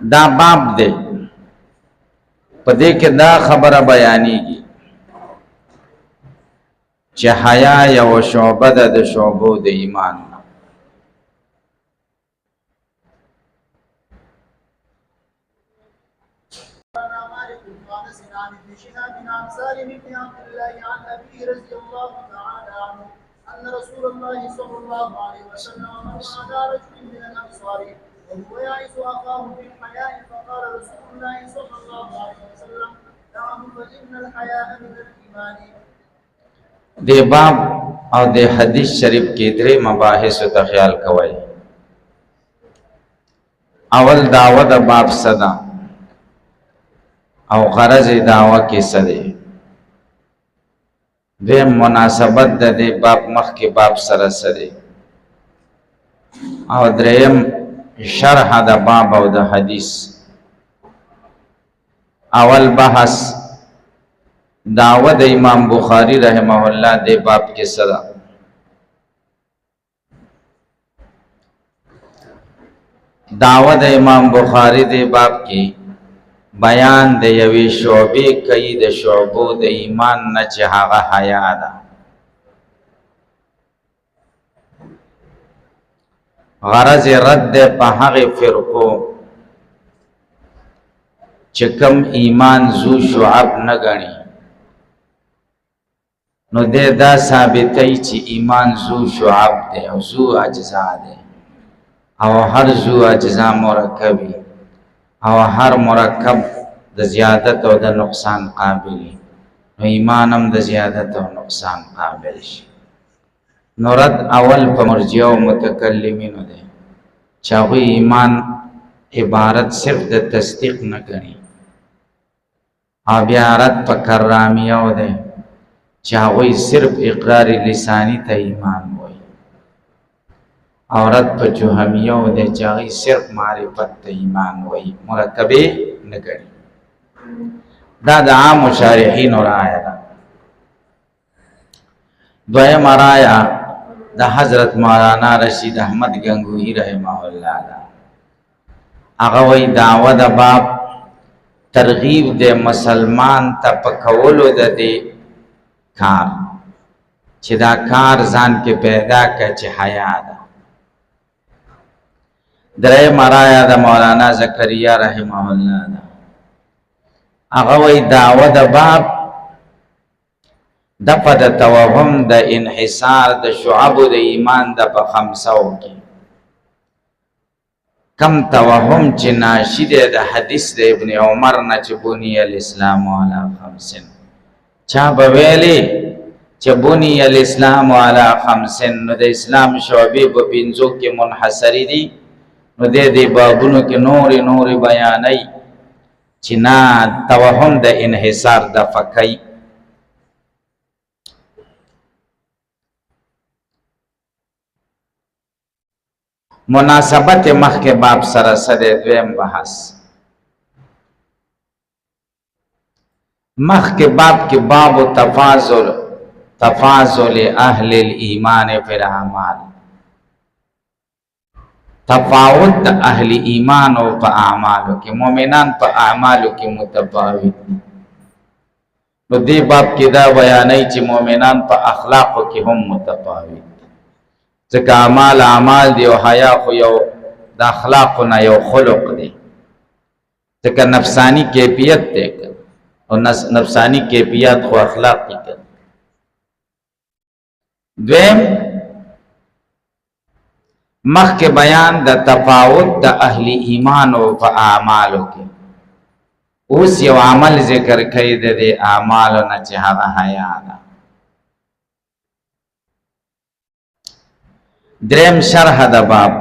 دا باب دی په دې کې دا خبره بیانېږي چې حیا یو شعبه ده د شعبو د ایمان. أن رسول الله صلى الله عليه وسلم مر على رجل من الأنصار وهو يعظ أخاه في الحياء فقال رسول الله صلى الله عليه وسلم دعه فإن الحياء من الإيمان. دی باب او دی حدیث شریف کې درې مباحث ته خیال کوئ. اول دعوه د باب صدا او غرض دعوه کې صدې، دیم مناسبت د دې باب مخ کې باب سره صدې، او دریم شرح د باب او د حدیث. اول بحث دعوه د امام بخاری رحمه الله د باب کې صدا. دعوه د امام بخاری د باب کې بیان د یوې شعبې کوي د شعبو د ایمان نه چې هغه حیا ده. غرض رد په هغې فرقو چې کم ایمان ذو شعب نه ګڼي، نو دې دا ثابتوي چې ایمان ذو شعب دی او ذو اجزا دی، او هر ذو اجزا مرکبي، او هر مرکب د زیادت او د نقصان قابلی، نو ایمان هم د زیادت او نقصان قابل شي. نو رد اول په مرجئه او متکلمینو دی چې هغوی ایمان عبارت صرف د تصدیق نه ګڼي، او بیا رد په کرامیو دی چې هغوی صرف اقرار لسانی ته ایمان وایي، او رد په جهمیو دی چې هغوی صرف معرفت ته ایمان وایي، مرکبې نه ګڼي. دا د عامو شارحینو رایه ده. دویمه رایه د حضرت مولانا رشید احمد گنگوهی رحمه الله ده. هغه وایي دعوه د باب ترغیب د مسلمان ته په کولو د دې کار چې دا کار ځان کې پیدا کړه چې حیا ده. درېیمه رایه د مولانا زکریا رحمه الله ده. هغه وایي دعوه د باب دفع د توهم د انحصار د شعبو د ایمان د په خمسو کې کم توهم چې ناشی دی د حدیث د ابن عمر نه چې بنی الاسلام علی خمسن. چا به ویلې چې بنی الاسلام علی خمسن، نو د اسلام شعبې په پنځو کې منحصرې دي، نو دې بابونو کې نورې بیانوي چې نه توهم د انحصار دفع کوي. مناسبت مخکې باب سره سره دویم بحث. مخکې باب کې باب تفاضل اهل الایمان فی الاعمال، تفاوت د اهل ایمان او په اعمالو کې، مؤمنان په اعمالو کې متفاوت. نو دې باب کې دا بیانوي چې مؤمنان په اخلاقو کې هم متفاوت، ځکه اعمال دی او حیا خو یو د اخلاقو نه یو خلق دی، ځکه نفسانی کیفیت دی او نفسانی کیفیت خو اخلاق دی. دویم مخکې بیان د تفاوت د اهل ایمان او په اعمالو کې، اوس یو عمل ذکر کوي د دې اعمالو نه چې هغه حیا ده. دریم شرح د باب.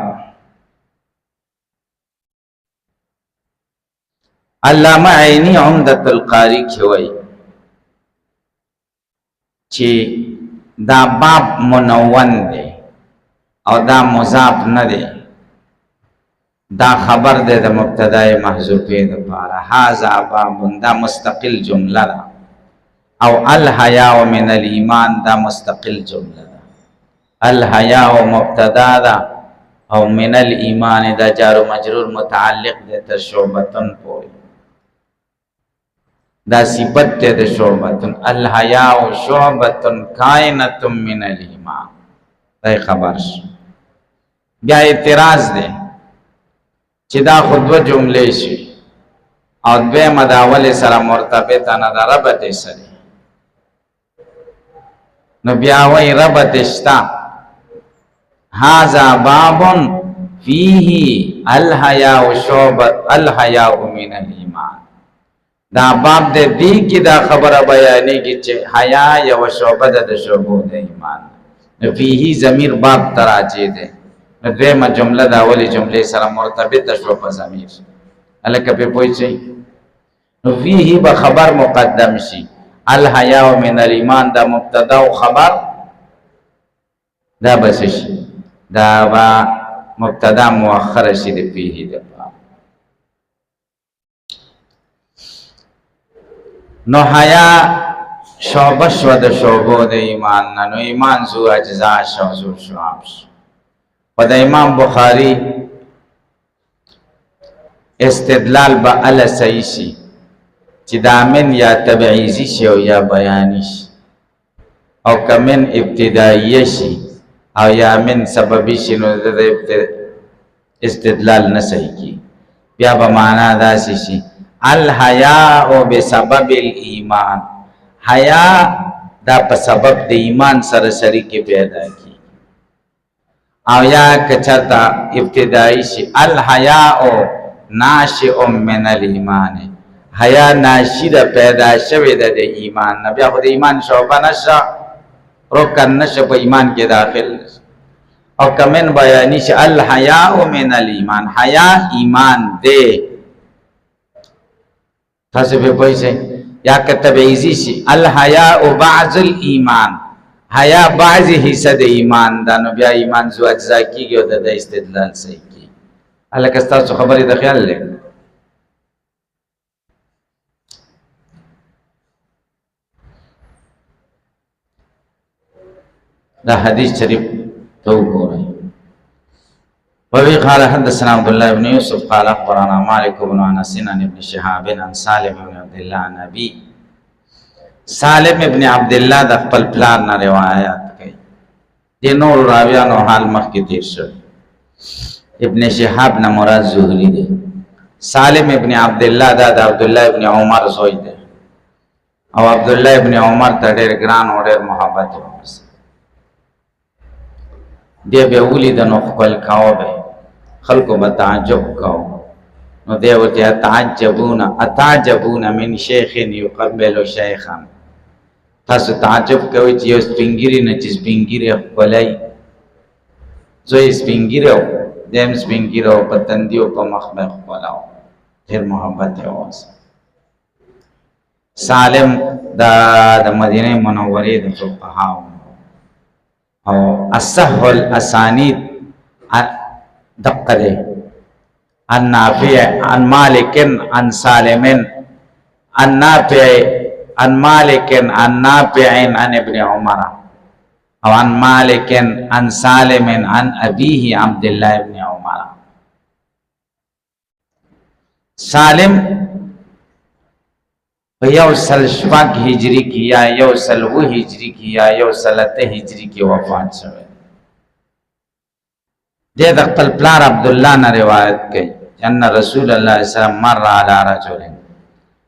علامه عینی عمدة القاری کې وایي چې دا باب منون دی او دا مضاف نه دی، دا خبر دی د مبتدای محذوفې دپاره. هذا باب دا مستقل جمله ده، او الحیاء من الایمان دا مستقل جمله ده. الحیاء مبتدا ده او من الایمان دا جار و مجرور متعلق دے تا شعبتن پوری دا صفت دے دا شعبتن الحیاء شعبتن کائنت من الایمان دا خبر شو بیا اعتراض دے چی دا خودو جملے شوی او دوی مداول سر مرتبطا نا دا ربط سری نو بیاوی ربط اشتا هذا باب فيه الحیاء شعبت الحیاء من الایمان دا باب دے دی کی دا خبر بیانی کی چه حیاء یا شعبت دا شعبو دا ایمان فیہی ضمیر باب تراجی دے دویم جملہ دا اولی جملے سر مرتبط شعب ضمیر الکہ پہ پوئی چاہی فیہی بخبر مقدم شی الحیاء من الایمان دا مبتدا و خبر دا بسش دا با مبتدا مؤخر شی دا فیہی دا نو حیاء شعبہ شو دا شعبو دا ایمان نو ایمان زو اجزاء شو زو شعب شو و دا امام بخاری استدلال با علا سیشی چی دا من یا تبعیزی شی او یا بیانی شی او که من ابتدائی شی او یا من سببی شی نو دا استدلال نسی کی بیا با معنی دا سی شی الحیاء بسبب الایمان حیاء دا پا سبب دا ایمان سرسری کے پیدا کی او یا کچرتا ابتدائی شی الحیاء ناشئ من الایمان حیاء ناشی دا پیدا شوی دا ایمان نبی خود ایمان شعبہ نشا رکن نشا پا ایمان کے داخل نشا او کمن بیانی شی الحیاء من الایمان حیاء ایمان دے تھاسے پہ پوچھے یا کتبعیزی شی الحیاء بعض الایمان حیاء بعضی حصہ دے ایمان دا نو بیا ایمان زو اجزا کی گئو دا استدلال صحیح کی اللہ کستا سو خبری دا خیال لے دا حدیث شریف تو گو رہے وفي قال حدثنا عبد الله بن يوسف قال اخبرنا مالك بن انس عن ابن شهاب عن سالم بن عبد الله عن ابي سالم ابن عبد الله د خپل پلار نه روایت کوي د نور راویانو حال مخ کې تیر شو ابن شهاب نه مراد زهري دی سالم ابن عبد الله د عبد الله ابن عمر زوی دی او عبد الله ابن عمر ته ډېر ګران او ډېر محبت ورسره دی به ولید نو خپل کاو به خلقو به تعجب کاو نو دی ورته اتعجبون من شیخ یقبل شیخا تاسو تعجب کوئ چې یو سپینګیری نه چې سپینګیری خپلای زوی سپینګیری او دیم سپینګیری او په تندي او په مخ باندې خپلاو ډېر محبت یې واسه سالم د مدینه منورې د فقهاو او اصح الاسانید دقه عن نافع عن مالك عن سالم عن نافع عن مالك عن نافع عن ابن عمر او عن مالك عن سالم عن ابيه عبد الله بن عمر سالم یو سل شپږ هجری کی یا یو سل و هجری کی یا یو سل ته هجری کی وفات شوه د خپل پلار عبد الله نه روایت کوي ان رسول الله صلی الله علیه وسلم مر علی رجل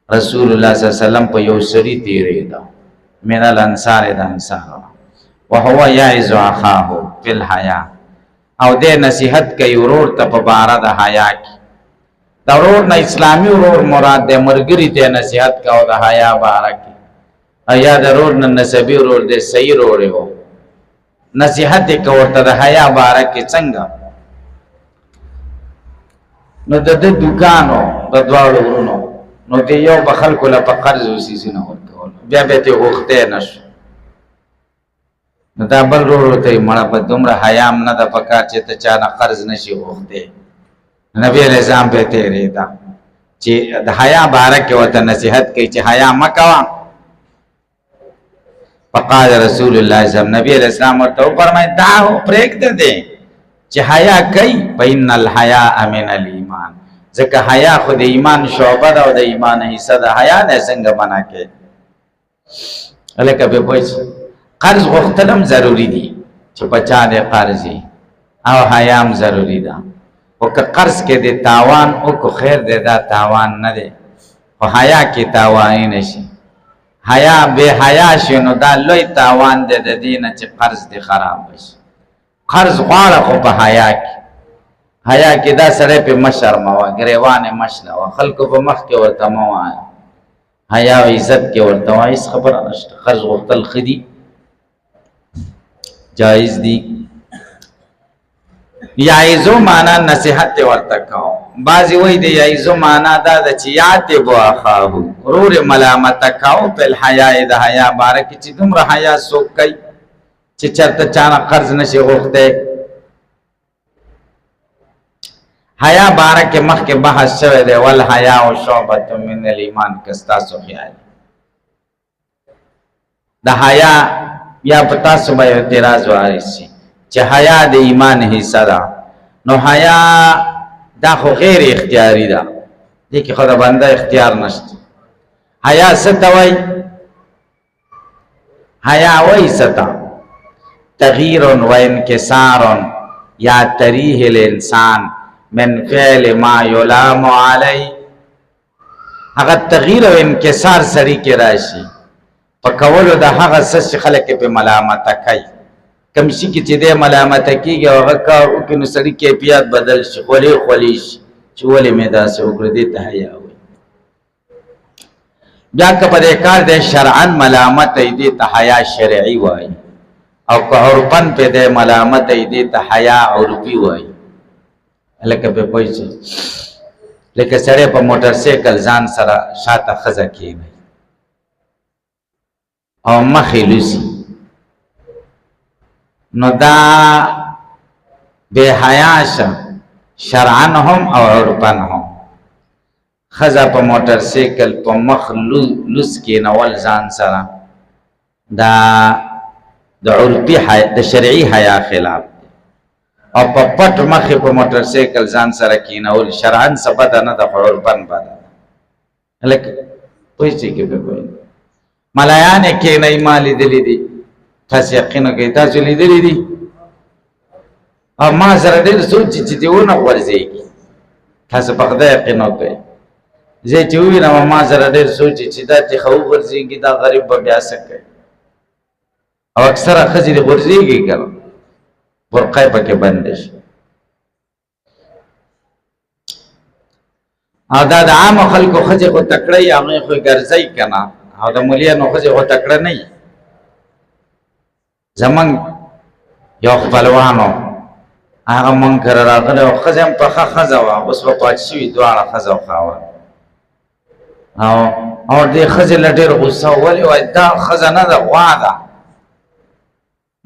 رسول الله صلی الله علیه وسلم په یو سړي تیرې دا من الانصار د انصار وهو یعز اخاه فی الحیا او د نصیحت کوي ورور ته په بار د حیا کې ضرور نه اسلامی ورور مراد د مرګری ته نصیحت کاو د حیا بارکی ایا ضرور نه نسبی ورور د صحیح ورور یو نصیحت کوته د حیا بارکی څنګه نو د دکانو د دواړو ورونو نو دی یو بخل کوله په قرض وسیسی نه ورکول بیا به ته وخته نشو نو دا بل ورور ته مړه په دومره حیام نه د پکار چې ته چا نه قرض نشي وخته نبی علیہ السلام پہ تیرے دا چی حیا بارک وتا نصیحت کی چی حیا مکوا فقال رسول اللہ صلی اللہ علیہ وسلم نبی علیہ السلام ورته فرمائے دا پریک دے چې حیا کوي بین الحیاء من الایمان، ځکه حیا خو د ایمان شعبه ده او د ایمان حصہ ده. حیا نه څنګه منع کوي؟ الکه به پوښ قرض غوښتلم ضروری دي چې بچا دې قرضي او حیا هم ضروری ده. او که قرض کې د تاوان او کو خیر دې دا تاوان نه دی، او حیا کې تاوان نشي. حیا به حیا شنو دا لوی تاوان دې د دینه چې قرض دې خراب شي. قرض غواړه خو په حیا کې، حیا کې دا سره په مشرمه وا غریوانه مشله وا خلکو په مخ کې ورته مو وای، حیا او عزت کې ورته وای خبره نشته. قرض غوښتل خدي جائز دي. یعیزو معنا نصیحت ورته کاو. بعضی وای دی یعیزو معنا دا د چې یاد بو اخاو رور ملامت کاو په حیا د حیا بارک چې دومره حیا سوک کوي چې چرته چانه قرض نشي غوښته. حیا بارک مخ کې بحث شوی دی ول حیا او شعبۃ من الایمان کستا سو خیال. د حیا یا پتا سو به اعتراض وارسی چې حیا د ایمان حصہ ده. نو حیا دا خو غیر اختیاری ده، دې کې خدای بنده اختیار نشته. حیا ستوي حیا وای ستا تغییر و انکسار یا تریح الانسان من فعل ما یلام علی. هغه تغییر او انکسار سړی کې راشي په کولو د هغه څه چې خلک په ملامت کوي. کم شي کې چې د ملامت کېږي هغه کار وکړي نو سړي کیفیت بدل شي، خولي شي چې ولې مې داسې وکړه. دې ته حیا وایي. بیا که په دې کار د شرعاً ملامت ای دې ته حیا شرعي وایي، او که عرفاً په دې ملامت ای دې ته حیا عرفي وایي. لکه په پوهېږي لکه سړی په موټر سایکل ځان سره شاته ښځه کېنوي او مخې لوسي، نو دا بے حیا شه شرعاً هم او عرفاً هم. ښځه په موټر سایکل په مخ لوس کېنول ځان سره دا د عرفي د شرعي حیا خلاف، او په پټ مخې په موټر سایکل ځان سره کېنول شرعاً څه بده نه ده خو عرفاً بده ده. لکه پوهېږئ کې به پوهېږئ ملایانې کېنئ ما لیدلي دي، تاسو یقین کوئ تاسو لیدلي دي، او ما سره ډېر سوچ چې دې ونه غورځېږي. تاسو په خدای یقین وکړئ زه چې ووینم ما سره ډېر سوچ چې دا چې ښه وغورځېږي دا غریب به بیا څه کوي. او اکثره ښځې دې غورځېږي که نه برقه یې پکې بنده شي. او دا د عامو خلکو ښځې خو تکړه یي هغوی خو یې ګرځئ که نه، او د ملیانو ښځې خو تکړه نه یي. زمونږ یو خپلوانو هغه مونږ کره راغلی او ښځه هم پخه ښځه وه، اوس به پاتې شوي دواړه ښځه او خاوند. او دې ښځې له ډېر غوسه ولې وایي دا ښځه نه ده غوا ده.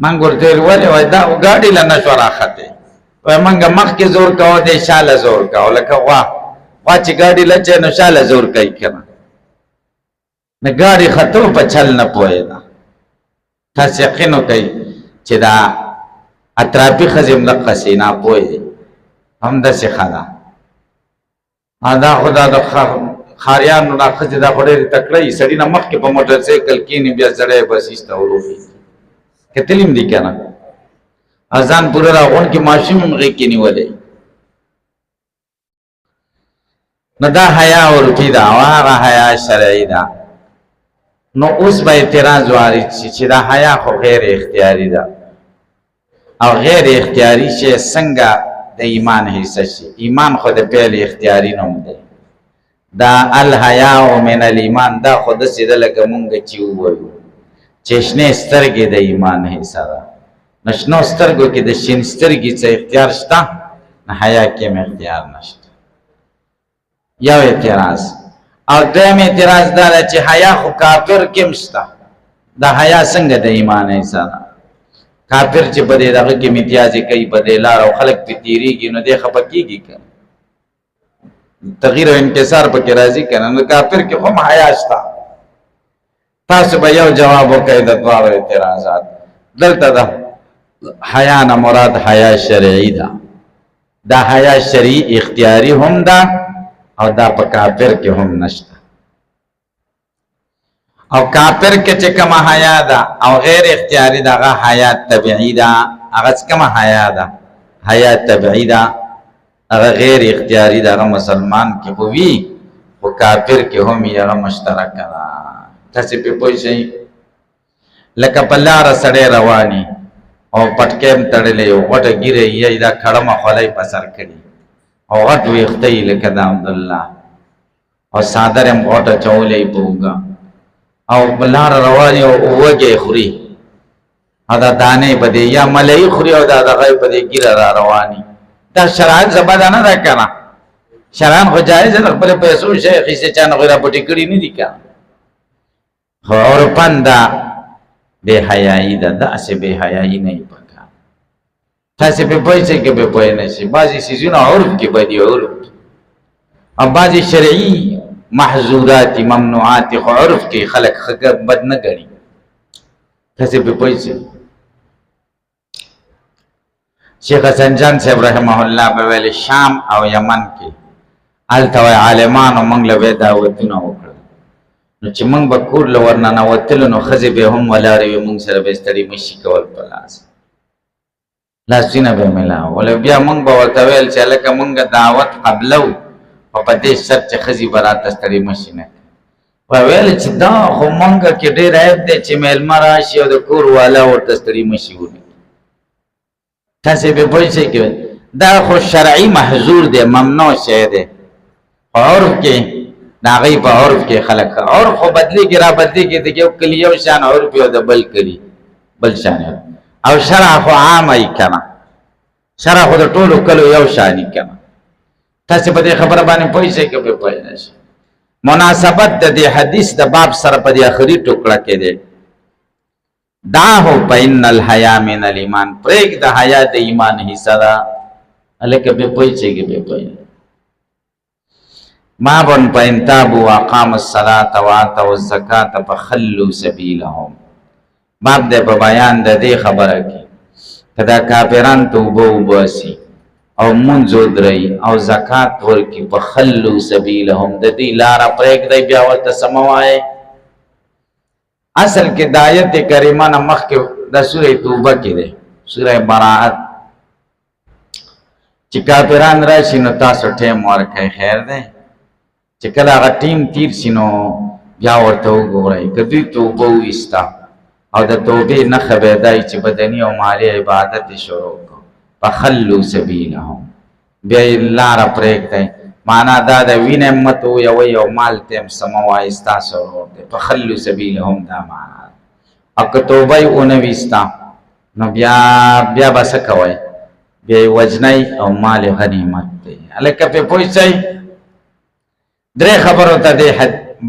مونږ ورته ویل ولې وایي دا ګاډي له نه شوه راختې. وایي مونږ مخکې زور کوه دی شاله زور کوه لکه غوا چې ګاډي لچی نو شاله زور کوي که نه. نه ګاډي ختو په چل نه پوهېده. تاسو یقین وکئ چې دا اطرافي ښځې هم دقسې ناپوهې همداسې ښه ده. دا خو دا د ښاریانو دا ښځې دا خو ډېرې تکړه یي، سړي نه مخکې په موټر سایکل کښېني بیا سړی بس ایسته وروخي. کتلي هم دي که نه؟ او ځان پوره راغونډ کړي ماشوم هم غېږ کې نیولی. نو دا حیا عرفي ده او هغه حیا شرعي ده. نو اوس به اعتراض وارد شي چې دا حیا خو غیر اختیاري ده، او غیر اختیاري شی څنګه د ایمان حصه شي؟ ایمان خو د پیل اختیاري نوم دی. دا الحیا من الایمان دا خو داسې ده لکه مونږ چې ووایو چې شنې سترګې د ایمان حصه ده. نو شنو سترګو کې د شین سترګې څه اختیار شته؟ نه حیا کې هم اختیار نشته. یو اعتراض. او دویم اعتراض دا ده چې حیا خو کافر کې هم شته. دا حیا څنګه د ایمان حصه ده؟ کافر چې په دې دغه کې امتیازې کوي په دې لار او خلک پې تېرېږي نو دی خفه کېږي که تغییر او انکسار پکې راځي که نه. نو کافر کې هم حیا شته. تاسو به یو جواب وکړئ د دواړو اعتراضات. دلته ده حیا نه مراد حیا شرعی ده. دا حیا شرعی اختیاری هم ده او دا په کافر کې هم نشته. او کافر کې چې کومه حیا ده او غیر اختیاری ده هغه حیا طبیعي ده. هغه کومه حیا ده؟ حیا طبیعي ده، هغه غیر اختیاری ده. هغه مسلمان کې خو وي خو کافر کې هم یې هغه مشترک ده. تاسې پې پوه شئ. لکه په لاره سړی رواني او پټکې م تړلی یو غټه ږیره یې دا کړمه خولۍ په سر کړي او غټ ویښته یې لکه د عبدالله او څادر یې م غټه چولی په اوږه او په لاره رواني او وږی خوري او دا دانې به دې یا ملۍ خوري او دا دغه یې په دې ږیره را رواني. دا شرعن څه بده نه ده که نه؟ شرعن خو جایز ده، د خپلو پیسو شی اخیستې چا نه خو یې راپټې کړي نه دي که نه. خو عرفن دا بے حیائی دا داسې بے حیائی نه یې پکار. تاسې پې پوه شئ که پې پوه نه شئ. بعضې څیزونه عرف کې بدي عرف او بعضې شرعي محظورات ممنوعات خو عرف کې خلک ښه بد نه ګڼي. تاسې پې پوه شئ. شیخ حسن جان صاحب رحمه الله به ویل شام او یمن کې هلته وایي عالمانو موږ له به دعوتونه وکړل نو چې موږ به کور له ورننوتلو نو ښځې به هم ولاړې وې موږ سره به ستړي مشي کول په لاس لاسونه به یې میلاول. بیا موږ به ورته ویل چې هلکه موږ دعوت قبلو او په دې شرط چې ښځې به راته ستړي مشي نه کوي. ویل چې دا خو موږ کې ډېر عیب دی چې میلمه راشي او د کور والا ورته ستړي مشي ونه. تاسې پې پوه شئ که دا خو شرعي محظور دی، ممنوع شی دی. خو عرف کې د هغوی په عرف کې خلک عرف خو بدلېږي را بدلېږي د یو کلي یو شان عرف او د بل کلي بل شان او شرع خو عامه یي که نه. شرع خو د ټولو کلو یو شان یي که نه. تاسې په دې خبره باندې پوه شئ که پې پوه نه شئ. مناسبت د دې حدیث د باب سره په دې آخري ټوکړه کې دی. دعه فإن الحیا من الایمان، پرېږده حیا د ایمان حصه ده. هلکه پې پوه شئ که پې پوه بابن فإن تابوا وأقاموا الصلاة وآتوا الزکاة فخلوا سبیلهم. باب دې په بیان د دې خبره کې که دا کافران توبه وباسي او مونځ ودرئ او زکات ورکړي فخلوا سبیلهم، د دې لاره پرېږدئ بیا ورته څه مه وایئ. اصل کې د آیت کریمه نه مخکې د سورې توبه کې دی، سورې براءت چې کافران راشي نو تاسو ټیم ورکئ. خیر دی چې کله هغه ټیم تیر شي نو بیا ورته وګورئ که دوی توبه وایسته او د توبې نښه به یې دا چې بدني او مالي عبادت یې شروع کړو فخلوا سبیلهم، بیا یې لاره پرېږدئ. معنا دا د وینې مت ویوئ او مال ته هم څه مه وایئ ستاسو ورور دی. فخلوا سبیلهم دا معنا او که توبه یې ونه ویسته نو بیا به څه کوئ؟ بیا یې وژنئ او مال یې غنیمت دی. هلکه پې پوه شئ. درې خبرو ته دې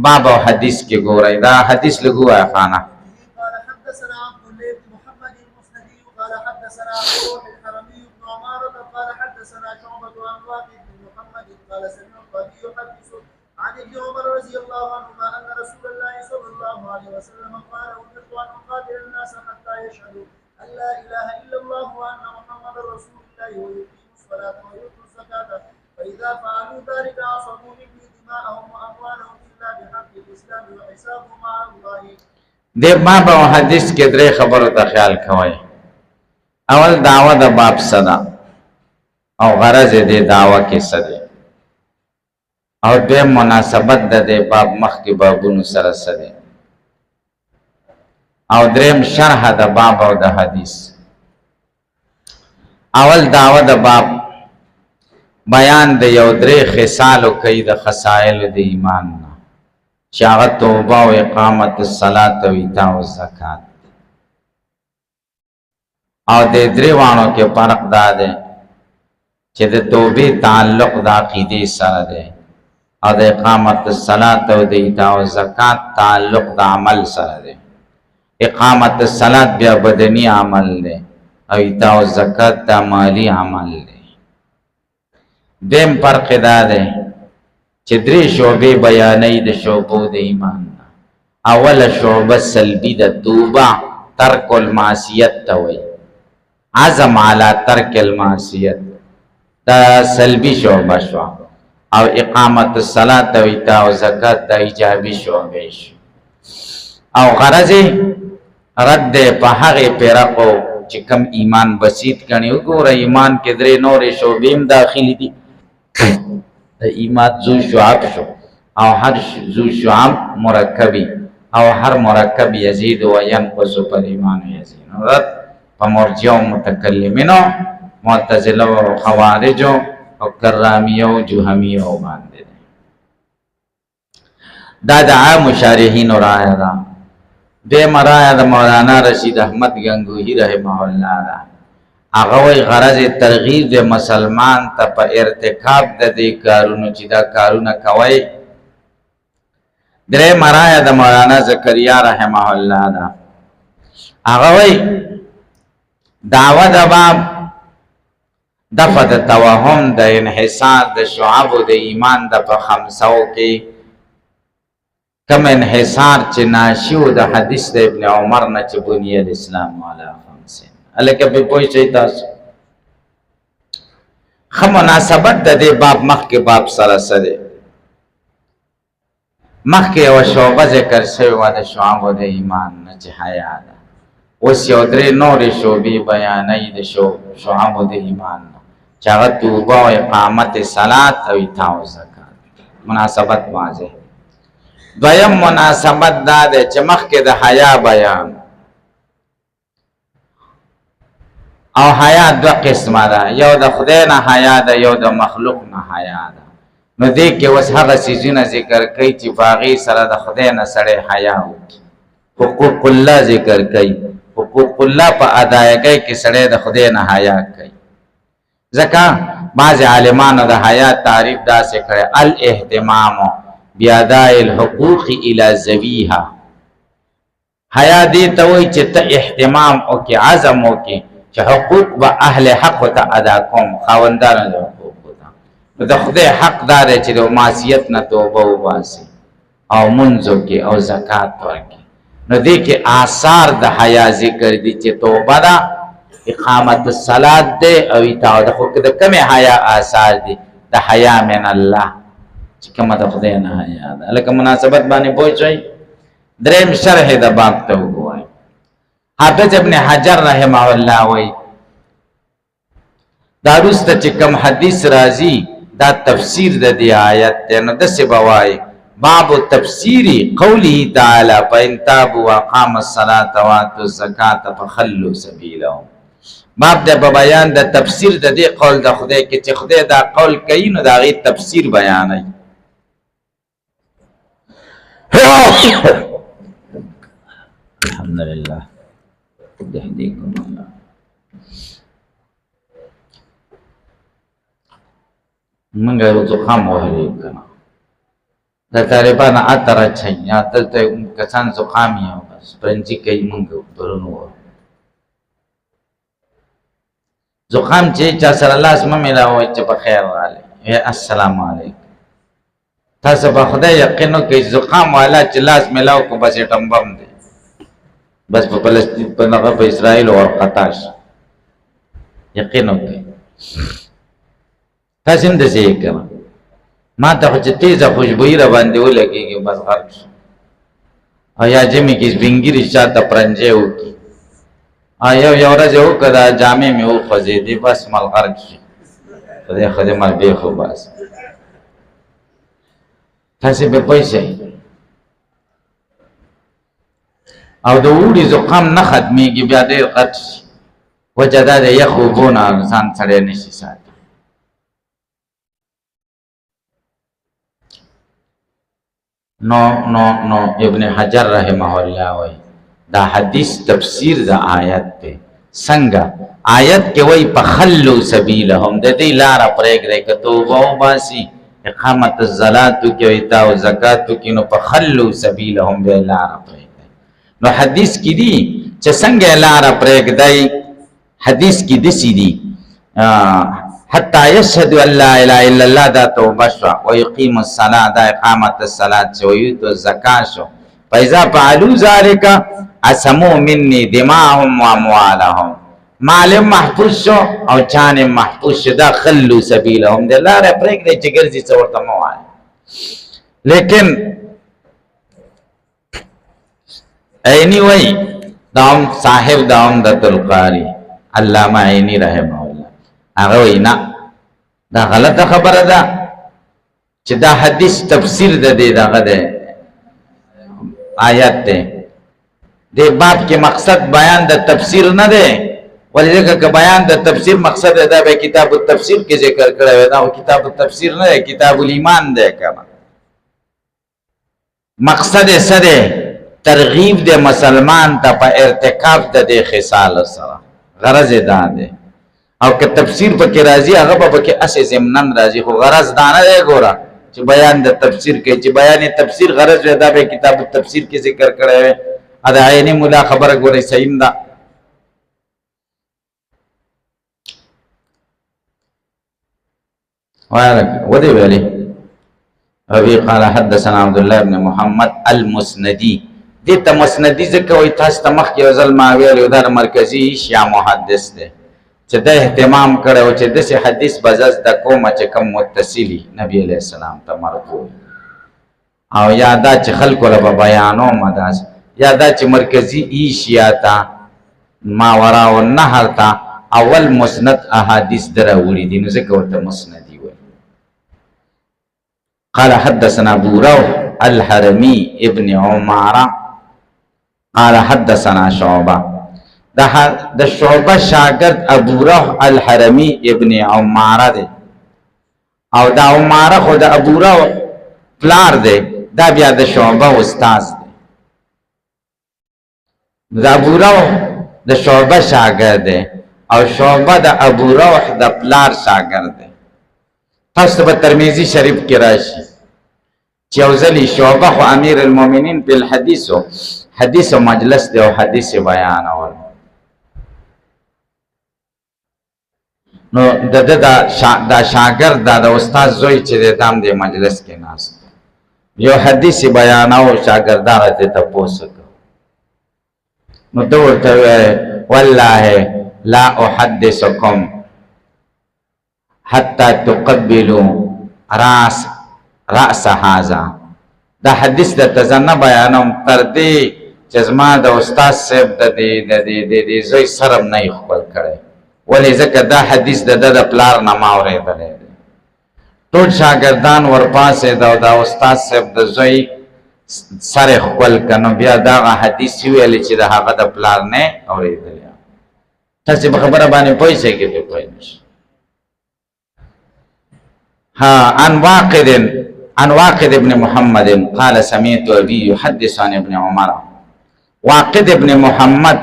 باب او حدیث کې ګورئ. دا حدیث لږ ووایه خانه. قال حدثنا عبد الله بن محمد المسندي قال حدثنا روح الحرمي بن عمارة قال حدثنا شعبة عن واقد بن محمد قال سمعت أبي يحدث عن ابن عمر رضي الله عنهما أن رسول الله صلى الله عليه وسلم قال أمرت أن أقاتل الناس حتى يشهدوا أن لا إله إلا الله وأن محمدا رسول الله ويقيموا الصلاة ويؤتوا الزكاة فإذا فعلوا ذلك عصموا مني دماءهم وأموالهم إلا بحق الإسلام وحسابهم على الله. دې باب او حدیث کې درې خبرو ته خیال کوئ. اول دعوه د باب څه ده او غرض یې دې دعوه کې څه دی او دویم مناسبت د دې باب مخکې بابونو سره څه دی او دریم شرح د باب او د حدیث. اول دعوه د باب بیان د یو درې خصالو کوي د خصایلو د ایمان نه چې هغه توبه او اقامت الصلاة او ایتاء الزکات. او د درې وانو کې فرق دا دی چې د توبې تعلق د عقیدې سره دی او د اقامت الصلاة او د ایتاء الزکات تعلق د عمل سره دی. اقامت الصلاة بیا بدنی عمل دی او ایتاء الزکات دا مالی عمل دی. دیم فرق دا دی چې درې شعبې بیانوي د شعبو د ایمان. اوله شعبه سلبي د توبه، ترک المعصیت ته وایي عزم علی ترک المعصیت دا سلبی شعبه شو، او اقامت الصلاة و ایتاء زکات دا ایجابی شعبه شو. او غرض رد په هغه پیرقو چې کم ایمان بسیط کړي. وګوره ایمان کې درې نورې شعبې داخلي دي. د ایمان ذو شعب شو، او هر ذو شعب مرکبی، او هر مرکب یزید و ینقص پر ایمان یزید. رد په مرجع او متکلمینو، معتزله او خوارجو او کرامیه او جهمیه او باندې دا د عام شارحین رائے ده. دې مرایه د مولانا رشید احمد گنگوہی رحمه الله ده. هغه وی غرض ترغیب د مسلمان ته په ارتکاب د دې کارونو چې دا کارونه کوي. درې مرایه د مولانا زکریا رحمه الله ده. هغه وی دعوه د باب دفع د توهم د انحصار د شعب د ایمان د په خمسو کې کم انحصار چې ناشیو د حدیث د ابن عمر نه چې بنی الاسلام علی خمسین. الکه به پوه شئ تاسو ښه مناسبت د دې باب مخکې باب سره سره مخکې یوه شعبه ذکر شوې وه د شعبو د ایمان نه چې حیا ده. اوس یو درې نورې شعبې بیانوي د شعبو د ایمان نه چې هغه توبه او اقامت صلات او ایتاء زکات. مناسبت واضح. دویم مناسبت دا ده چې مخکې د حیا بیان، او حیا دو قسمه ده، یو د خدای نه حیا ده، یو د مخلوق نه حیا ده. نو دې کې اوس هغه څیزونه ذکر کوي چې په هغې سره د خدای نه سړی حیا وکړي. حقوق الله ذکر کوي. حقوق الله په ادایګۍ کې سړی د خدای نه حیا کوي. ځکه بعضې عالمانو د حیا تعریف داسې کړی: الاهتمام بیاداء الحقوق الى ذویها. حیا دې ته وایي چې ته اهتمام وکړې، عزم وکړې چې حقوق به اهل حق ته ادا کوم، خاوندانو د حقوقو ته. نو د خدای حق دا دی چې د معصیت نه توبه وباسي او منځ وکړي او زکات ورکړي. نو دې کې آثار د حیا ذکر دي چې توبه ده، اقامت الصلاة دی او ایتاء. د خو د کمې حیا آثار دي؟ د حیا من الله چې کومه د خدای نه حیا ده. لکه مناسبت باندې پوه شئ. دریم شرح د باب ته وګورئ. حافظ ابن حجر رحمه الله وایي دا وروسته چې کوم حدیث راځي دا تفسیر د دې آیت دی. نو داسې به وایي: باب تفسیر قوله تعالی فإن تابوا وأقاموا الصلاة وآتوا الزکاة فخلوا سبیلهم. باب د بیان د تفسیر د دې قول د خدای کې چې خدای دا قول کوي، نو د هغې تفسیر بیانوي. الحمدلله يهديكم الله. منګه زخم وهلی کنه د طالبان اتر چي یا دلته کسان زخم یې بس پرنځي کوي. منګه درنو زخم چې چا سره الله اسمه ملاوي چې په خیر راغلی. السلام علیکم. تاسو په خدای یقین وکړئ زخم والا چې لاس ملاو کو بس ټمبم دی، بس په فلسطین په هغه په اسرائیل او قطاش یقین وکړئ. تاسو هم داسې یې کوه. ما ته خو چې تیزه خوشبویي را باندې ولګېږي بس غرق شو. او یا جمعې کې سپین ږیرې شاته پرنجی وکړي، یو ورځ یې وکړه دا جامې مې وخوځېدې بس مل غرق شي. خدای خدای مل بېخو بس. تاسې به پوه شئ. او د اوړي زکام نه ختمېږي، بیا ډېر غټ شي. وجه دا د یخو اوبو نه ځان سړی نه شي ساتي. نو ابن حجر رحمه الله وایي دا حدیث تفسیر د آیت دی. څنګه؟ آیت کې وایي فخلوا سبیلهم، د دې لاره پرېږدئ. که توبه وباسي، اقامت الصلاة کې او ایتاء زکات کې، نو فخلوا سبیلهم به لاره پرېږدئ. نو حدیث کې دي چې څنګه لاره پرېږدئ. حدیث کې داسې دي حتی یشهد ان لا اله الا الله دا توبه شوه، ویقیم الصلاة دا اقامت الصلاة شو، ویؤتوا الزکاة شو. فاذا فعلوا ذلك عصموا مني دماءهم واموالهم. مالم محفوظ شو او جان محفوظ شو. دا خلو سبیلهم دی لاره پرېږدئ چې ګرځي څه ورته مه وایه. لیکن عینی وی داوم صاحب د عمدة القاری علامه عینی رحمه الله هغه وی نه دا غلطه خبره ده چې دا حدیث تفسیر د دې دغه ده آیات ده دې باب کې مقصد بیان د تفسیر نه ده. ولې که بیان د تفسیر مقصد ده به کتاب التفسیر کې ذکر کړی وي. دا کتاب التفسیر نه ده، کتاب الایمان ده کنه. مقصد یې څه ده؟ ترغیب د مسلمان ته په ارتکاب د دې خصال سره. غرض یې دا ده. او که تفسیر پکې راځي هغه به پکې اسې ضمناً راځي، خو غرض دا نه دی ګوره چې بیان د تفسیر کوي. چې بیان تفسیر غرض وي دا به کتاب التفسیر کې ذکر کړی وي. دا عیني مولا خبره ګورئ صحیح ده. ودې ویلې ابي قال حدثنا عبد الله بن محمد المسندي. دې ته مسندي ځکه وایي تاسو ته مخکې یو ځل ما ویلي دا مرکزي شیا محدث دی چې دا اهتمام کړی و چې داسې حدیث به زه زده کومه چې کوم متصلي نبي علیه السلام ته مرفوع او یا دا چې خلکو له به بیانومه داسې یا دا چې مرکزي ایشیا ته ماورا النهر ته اول مسند احادیث در راوړي دي نو ځکه ورته مسندي وایي. قال حدثنا ابو روح الحرمي ابن عمارة قال حدثنا شعبة. د شعبه شاگرد ابو روح الحرمي ابن عمارة دی او دا عمارة خو د ابو روح پلار دی، دا بیا د شعبه استاذ دی. د ابو روح د شعبه شاگرد دی او شعبه د ابو روح د پلار شاگرد دی. تاسو به ترمذی شریف کې راشي چې یو ځلې شعبه خو امیر المؤمنین په حدیث او مجلس دی او حدیث بیانول نو دا شاگرد دا استاد زوی چې د دام د مجلس کې ناست یو حدیث بیاناو شاگردانو ته تاسو نو دا ورته والله لا احدثكم حتى تقبلوا راس هذا. دا حدیث د تزنه بیانوم تر دې چې زما د استاد صاحب د دې زوی سرم نه خپل کړي. ولې ځکه دا حدیث د پلار نه ما اورېدلی دی. ټول شاګردان ورپاسې دا استاد صاحب د زوی سر خپل کنو بیا دا حدیث ویل چې د هغه د پلار نه اورېدلی. تاسو په خبره باندې پوه شئ کې په پوه نشئ. ها عن واقد ابن محمد قال سمعت ابي يحدث عن ابن عمر. واقد ابن محمد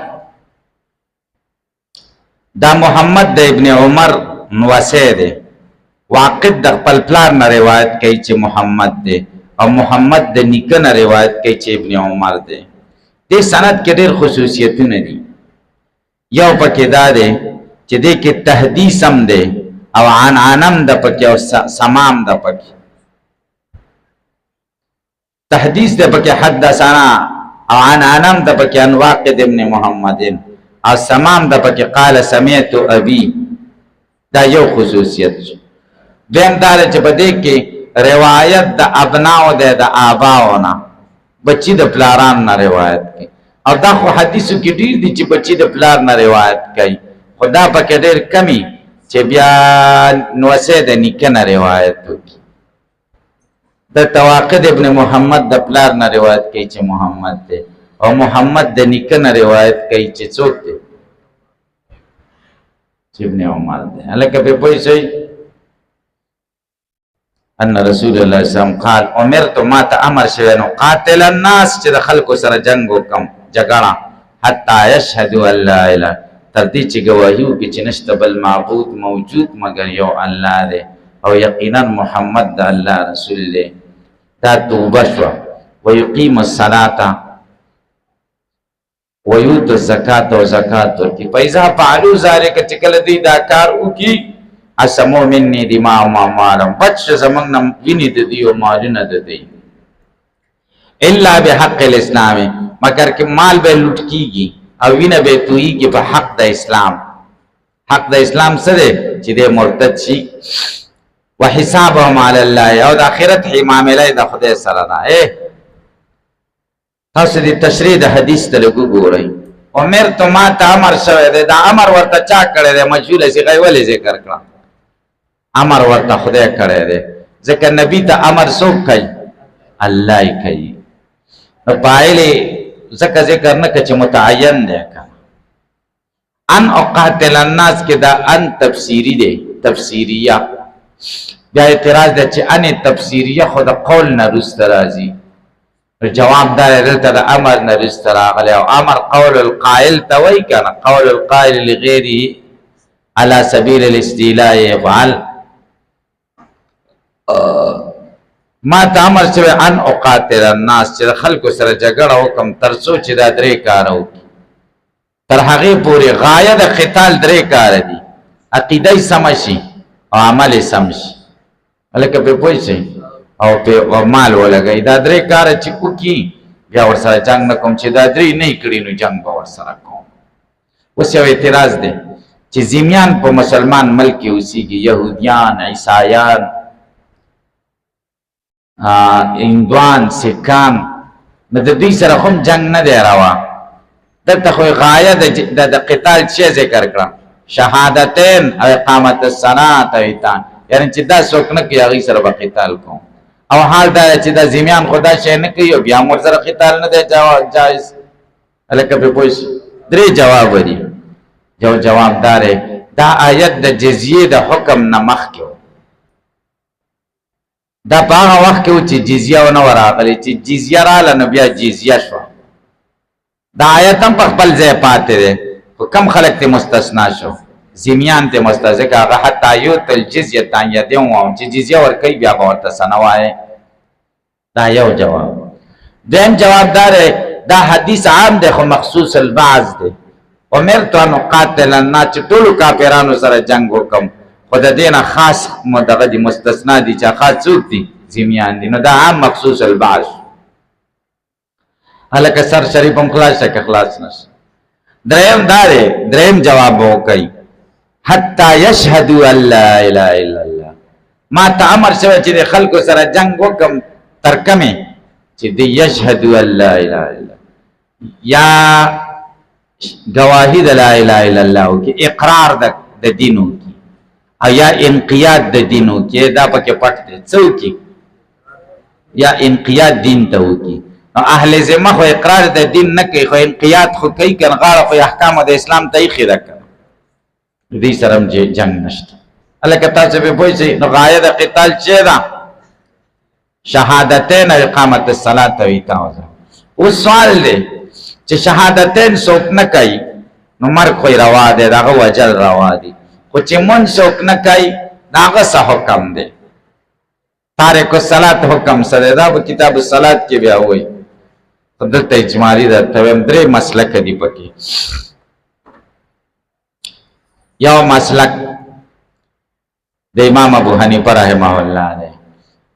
دا محمد د ابن عمر نواسه دی. واقد د خپل پلار نه روایت کوي چې محمد دی او محمد د نیکه نه روایت کوي چې ابن عمر دی. دې سند کې ډېر خصوصیتونه دي. یو پکې دا دی چې دې کې تحدیث هم دی او عنعنم د پکې او سمام د پکې. تحدیث د پکې حدثنا او عنعنم د پکې ان واقد ابن محمد او سمام د پکې قال سمعت ابي. دا یو خصوصیت دیم دار چې په دې کې روایت د ابناو د آباو نه بچی د پلاران نه روایت کوي او دا خو حدیثو کې ډیر دي چې بچی د پلار نه روایت کوي خدا پکې ډیر کمی چې بیا نوسه د نیکه نه روایت کوي. د واقد ابن محمد د پلار نه روایت کوي چې محمد دی او محمد د نیکه نه روایت کوي چې څوک دی چې ابن عمر دی. هلکه په پوه شئ ان رسول الله صلی الله علیه وسلم قال امرت ما ته امر شوی نو قاتل الناس چې د خلکو سره جنگ وکم جګړه حتی یشهدوا ان لا اله تر دې چې ګواهي وکړي چې نشته بل معبود موجود مگر یو الله دی او یقینا محمد د الله رسول دی. دا توبه شوه ویقیم الصلاة ویؤتوا الزکاة او زکات ورکړي. فاذا فعلوا ذلک چې کله دوی دا کار وکړي اسمو مني دماءهم واموالهم بچ زمنګ نم ویني د دې او مالونه د دې الا بحق الاسلام مگر کې مال به لوټ کیږي او وینه به تویږي په حق د اسلام. حق د اسلام سره چې د مرتد شي وحسابهم علی الله او د اخرت معاملې د خدای سره ده. تاسو دې تشریح د حدیث ته وګورئ. عمر تو ما ته امر شوی دی، دا امر ورته چا کړی دی؟ مجهول صيغه ولې ذکر کړه؟ امر ورته خدای کړی دی، ځکه نبی ته امر څوک کوي؟ الله یې کوي. نو فاعل ځکه ذکر نه کړي چې متعین دی. ان اقاتل الناس کې دا ان تفسیری دی، تفسیریه. بیا اعتراض ده چې ان تفسیریه خو د قول نه رسته راځي. جواب دار دلته د امر نه رسته راغلی، او امر قول القائل ته وایي که نه، قول القائل لغیره على سبیل الاستیلاء یفعل. ما ته امر شوی ان اقاتل الناس چې د خلکو سره جګړه وکړم تر څو چې دا درې کاره وکړي. تر هغې پورې غایه د قتال درې کاره دي: عقیده یې سمه شي او عمل یې سم شي. هلکه پرې پوه شئ او په مال ولګئ. دا درې کاره چې وکړي بیا ورسره جنګ نه کوم، چې دا درې نه یې کړي نو جنګ به ورسره کوم. اوس یو اعتراض دی چې ذمیان په مسلمان ملک کې اوسېږي، یهودیان، عیسایان، هندوان، سکان، نو د دوی سره هم جنگ نه دی روا. دلته خو غایه د قتال چې ذکر کړه، شهادتین او اقامت الصلاة او ایتان، یعنی چې دا څوک نه کوي هغوی سره به قتال کوم. او حال دا چې دا ذمیان خو دا شی نه کوي او بیا هم ورسره قتال نه دی جایز. هلکه پرې پوه شئ. درې جواب دي. جواب دار دا آیت د جزیې د حکم نه مخکې و. دا په هغه وخت کې و چې جزیه ونه راغلې، چې جزیه راغله نو بیا جزیه شوه. دا آیت هم په خپل ځای پاتې دی، خو کم خلک ته مستثنا شو، ذمیان ته مستثنا، ځکه هغه حتی یؤتی الجزیة عن ید وهم چې جزیه ورکوي بیا به ورته څه نه وایې. دا یو جواب. دویم جواب دا دی دا حدیث عام دی خو مخصوص البعض دی. امرت ان اقاتل الناس چې ټولو کافرانو سره جنګ وکم، خو د دې نه خاص دغه دي مستثنا دي چې خاص څوک دي؟ ذمیان دي. نو دا عام مخصوص البعض. هلکه سر شریف هم خلاص شه که خلاص نشه. دریم دا دی، دریم جواب وکړئ حتی یشهدوا ان لا اله الا الله. ما ته امر شوی چې د خلکو سره جنگ وکم تر کومې چې د یشهدوا ان لا اله الا الله، یا گواهی د لا اله الا الله وکړي، اقرار د دین وکړي، او یا انقیاد د دین وکړي. دا پکې پټ دی، څه وکړي؟ یا انقیاد دین ته وکړي. نو اهل ذمه خو اقرار د دین نه کوي، خو انقیاد خو کوي کنه، غاړه خو احکام د اسلام ته ایښې ده کنه. دوی سره هم جنګ نشته. هلکه تاسو پرې پوه شئ. نو غایه د قتال چې ده شهادتین او اقامت الصلاة او ایتاء الزکات. اوس سوال دی چې شهادتین څوک نه کوي نو مرګ خو روا دی، د هغه وجل روا دی. خو چې مونځ څوک نه کوي د هغه څه حکم دی؟ تارک الصلاة حکم څه دی؟ دا په کتاب الصلاة کې بیا وایي. خو دلته اجمالي درته وایم درې مسلکه دي پکې. یو مسلک د امام ابو حنیفه رحمه الله دی،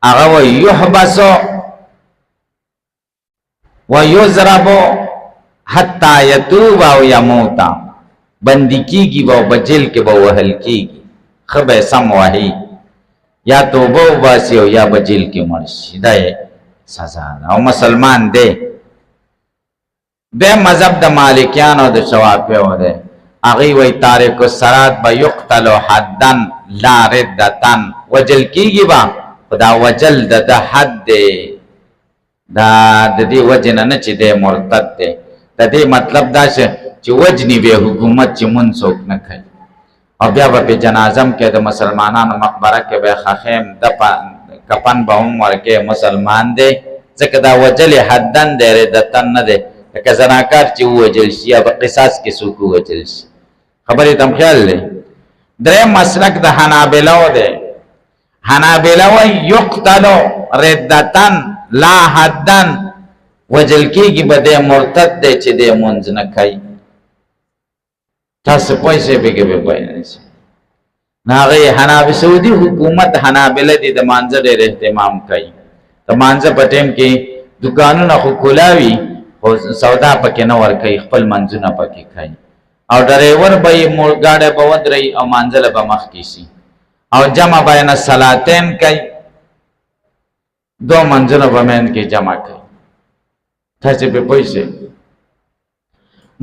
هغه وایي یحبس و یضرب حتی یتوب او یموت. بندی کیږي به او بجیل کې به وهل کیږي، ښه به سم وهي، یا توبه وباسي او یا بجیل کې مړ شي. دا یې سزا ده او مسلمان دی. دویم مذهب د مالکیانو د شوافیو دی، هغوی وایي تارک الصلاة به یقتل حدن لا ردتن، وجل کیږي به خو دا وجل د حد دی، دا د دې وجې نه چې دی مرتد دی. د دې مطلب دا چې وجنی به حکومت چې مونږ څوک نه کوي، او بیا به په جنازم کې د مسلمانانو مقبره کې به خخیم د کفن به هم ورکې مسلمان دی، ځکه دا وجل حدن دی، ردتن نه دی. لکه زناکار چې ووجل شي یا به قصاص کې څوک ووجل شي. خبرې ته خیال دی. دریم مسلک د حنابلو دی، حنابلو وایي یقتل ردتن لا حدن، وجل کېږي به دی مرتد دی چې دی مونځ نه کوي. تاسو پوه شئ پکې به پوه نه شئ. نو هغې حنابل سعودي حکومت حنابله دي د مانځه ډېر اهتمام کوي. د مانځه په ټیم کې دوکانونه خو کلاوي خو سودا پکې نه ورکوي، خپل منځونه پکې کوي. او ډرایور به یې ګاډی به ودرئ او مانځله به مخکې شي او جمع بین الصلاتین کوي، دو منځونه به منځ کې جمع کوي. تاسې پرې پوه شئ.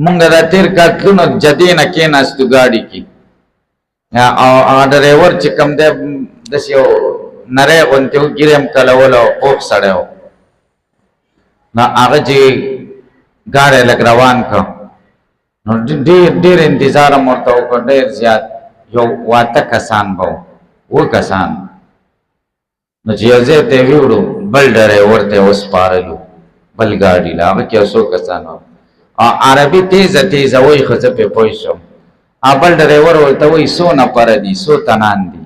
مونږ دا تېر کال تلو جدې نه کېناستو ګاډي کې او ډرایور چې کوم دی داسې یو نری غوندې و، ږیرې هم کلول او پوخ سړی و. نو هغه چې ګاډی لږ روان کړ نو ډېر انتظار هم ورته وکړ، ډېر زیات، یو 8 کسان به و، 7 کسان. نو چې یو ځای ته یې ویوړو بل ډرایور ته یې وسپارلو بل ګاډي له، هغه کې یو 100 کسان وو. عربي تیزه تیزه وایي خو زه پرې پوه شوم. بل ډرایور ورته وایي 100 نفره دي، 100 تنان دي.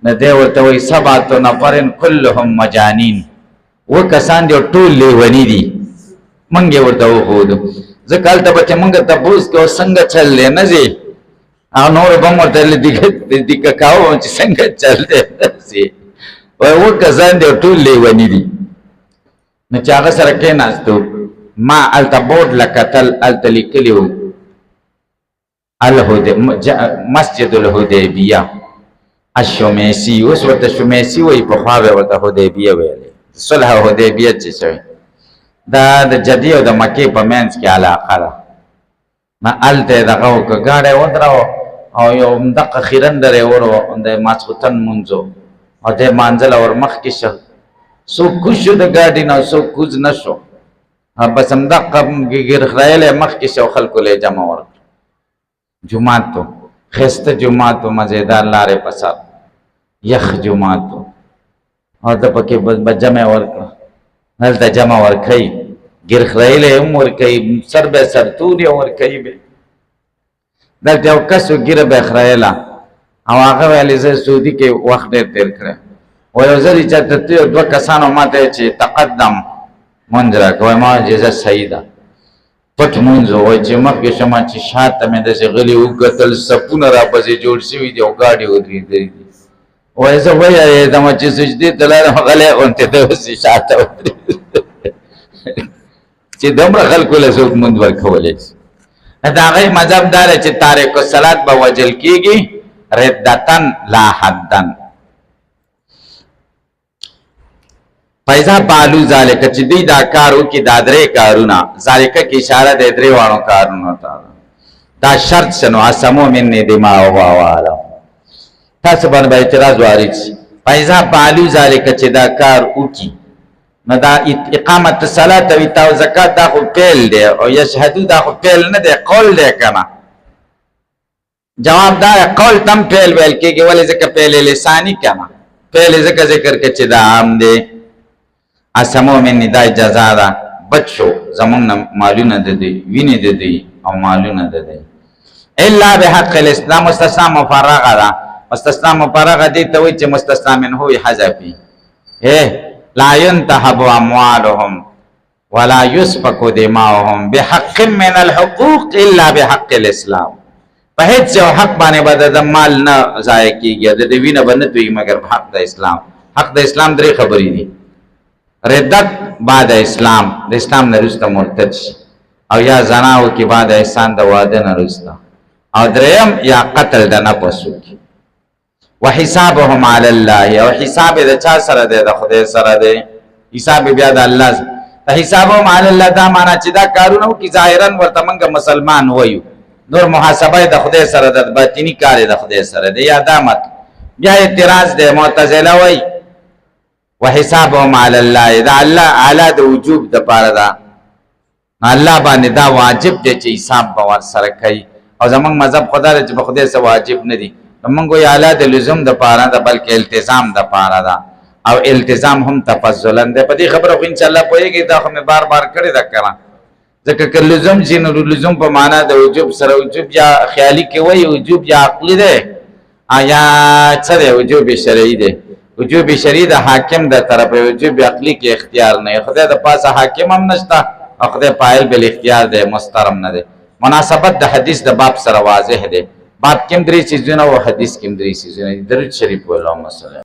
نو دی ورته وایي 7 نفر کلهم مجانین، 7 کسان دي او ټول لیوني دي. موږ یې ورته وښودو. ځکه هلته به چې موږ تپوس کوو څنګه چل دی نه ځې، او نور به هم ورته دیکه کوو چې څنګه چل دی نه ځې. وایي 7 کسان دي او ټول لیوني دي. نو چې هغه سره کېناستو ما هلته بورډ لکتل، هلته لیکلي وو مسجد الحدیبیه الشمیسی. اوس ورته شمیسی وایي، پخوا به ورته حدیبیه ویلې. صلح حدیبیه چې شوی دا د جدې او د مکې په منځ کې علاقه ده. نو هلته یې دغه وکړه، ګاډی ودراوه او یو همدغه خیرن ډرایور و، د ماسخوتن لمونځ و او دی مانځله ور مخکې شه. څوک کوز شو د ګاډي نه، څوک کوز نه شو، بس همدغه ګرخرایلی مخکې شه او خلکو له یې جمع ورکړه. جومات و، ښایسته جومات و، مزېدار لارې په سر، یخ جومات و او ده پکې به جمع ورکړه. هلته جمع ورکوي، ګرخرایلی هم ورکوي، سر به یې سرتوري ورکوي. به دلته یو کس و ګیره به یې خرایله او هغه ویلې زه سعودي کې وخت ډېر تېر کړی و. یو ځل یې چېرته تللي 2 کسانو ما ته چې تقدم مونځ راکړه. ما ویل چې زه صحیح ده، پټ مونځ و. وایي چې مخکې شمه چې شاته مې داسې غلي وکتل، صفونه راپسې جوړ شوي دي او ګاډي ودرېدلي دي. وایي زه ویرېدم چې سجدې ته لاړم، غلی غوندې داسې شاته ودرېد چې دومره خلکو له څوک مونځ ورکولی شي. د هغې مذهب دا دی چې تارک الصلات به وجل کېږي ردتن لا حدن. فیضا پالو ذالکه چې دوی دا کار وکړي، دا 3 کارونه، ذالکه کې اشاره دی 3 واړو کارونو ته. دا شرط شنو اسمو مني دماغ او عالم. تاسو باندې اعتراض وارد شي. فیضا پالو ذالکه چې دا کار وکړي، نو دا اقامت الصلات او ایتاء الزکات دا خو فعل دی، او یشهدو دا خو فعل نه دی، قول دی کنه. جواب دا قول تم فعل ویل کېږي، ولې ځکه فعل لسانی کنه، فعل ځکه ذکر کې چې دا عام دی. اسمو مني دا جزا ده، بچو زمونږ نه مالونه د دوی، وینې د دوی او مالونه د دوی. الا بحق الاسلام، مستثنا مفرغه ده. مستثنا مفرغه دي ته وایي چې مستثنا منه وي حذفي. لا ينتهب اموالهم ولا يسفك دماؤهم بحق من الحقوق الا بحق الاسلام. په هیڅ یو حق باندې به د مال نه ضایع کېږي، د دې وینه به نه تویږي مګر په حق د اسلام. حق د اسلام 3 خبرې دي: ردت بعد اسلام، د اسلام نه وروسته مرتد شي، او یا زنا وکړي بعد احسان د واده نه وروسته، او 3م یا قتل د نفس وکړي. وحسابهم علی الله، او حساب د چا سره دی؟ د خدای سره دی. حساب بیا د الله سره. حسابهم علی الله دا معنا چې دا کارونه وکړي ظاهرا ورته موږ مسلمان وایو، نور محاسبه د خدای سره د باطینی کار د خدای سره دی. یا دامت بیا اعتراض دی، معتزله وایي وحسابهم علی الله، دا الله اعلی د وجوب د پاره ده، الله باندې دا واجب دی چې حساب به ور سره کوي. او زمونږ مذهب خدا دی چې په خدای سره واجب نه دي. موږ وایو اعلی د لزوم د پاره ده، بلکې التزام د پاره ده، او التزام هم تفضلا ده. په دې خبره خو ان شاء الله پوهیږئ، دا خو مې بار بار کړې ده کنه. ځکه که لزوم چې نو لزوم په معنا د وجوب سره، وجوب یا خیالي کې وایي، وجوب یا عقلي دی، یا څه دی؟ وجوب شرعي دی. وجوب شرعي د حاکم د طرفه، وجوب عقلي کې اختیار نه. خدای د پاسه حاکم هم نشته او خدای فاعل بل اختیار دی، مسترم نه دی. مناسبت د حدیث د باب سره واضح دی. باب کې 3 چیزونه او حدیث کې 3 چیزونه. درود شریف ویلو مسله